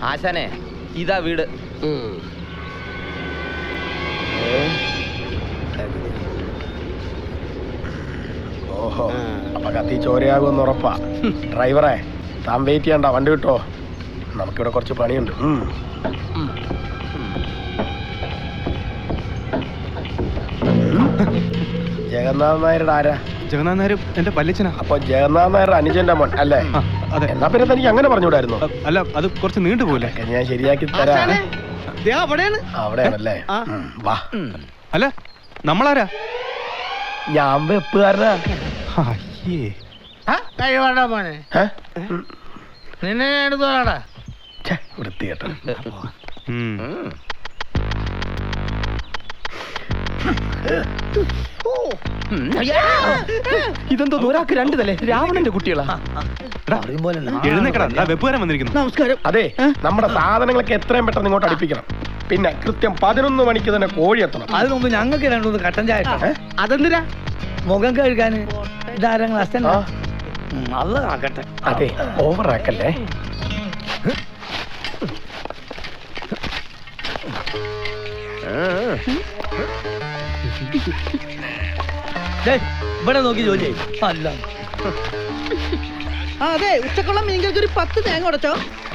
ആശാനെ ഇതാ വീട്. ഓഹോ, അപ്പൊ കത്തി ചോരയാകുമെന്ന് ഉറപ്പാ. ഡ്രൈവറെ, താൻ വെയിറ്റ് ചെയ്യണ്ട, വണ്ടി കിട്ടോ. നമുക്കിവിടെ കുറച്ച് പണിയുണ്ട്. ജഗന്നാഥ് നായരുടെ ആരാ? ജഗന്നാഥ് നായർ എന്റെ പല്ലിച്ചനാ. അപ്പൊ ജഗന്നാഥ് നായരുടെ അനുജന്റെ മോൻ അല്ലേ? അതെ. എന്നാ പിന്നെ തനിക്ക് അങ്ങനെ പറഞ്ഞുകൂടായിരുന്നു? അല്ല, അത് കുറച്ച് നീണ്ടുപോലെ. ഞാൻ ശരിയാക്കി തരാം. അവിടെയാണല്ലേ? വാ. അല്ല, നമ്മളാരാ? ഞാൻ വെപ്പുകാരനാ. കഴിവാടാ മോനെ, നിന്നെ എടുത്തോളാടാ. വൃത്തികെട്ടോ. ഇതെന്തോ ഒരാൾക്ക് രണ്ട് തലേ, രാവണന്റെ കുട്ടികളാ. എഴുന്നേക്കടാ, വെപ്പുകാരൻ വന്നിരിക്കുന്നു. നമസ്കാരം. അതെ, നമ്മുടെ സാധനങ്ങളൊക്കെ എത്രയും പെട്ടെന്ന് ഇങ്ങോട്ട് അടുപ്പിക്കണം. പിന്നെ കൃത്യം 11 മണിക്ക് തന്നെ കോഴി എത്തണം. അതിനു മുമ്പ് ഞങ്ങൾക്ക് രണ്ടു കട്ടൻ ചായ. അതെന്തിനാ? മുഖം കഴുകാന്. ഇതാരങ്ങൾ അച്ഛനാ? അത് ആക്കട്ടെ. അതെ, ഓവറാക്കല്ലേ. ഇവിടെ നോക്കി ജോലി ചെയ്യും. അല്ല അതെ, ഉച്ചക്കുള്ള മീൻകൾക്ക് ഒരു 10 തേങ്ങ ഉടച്ചോ.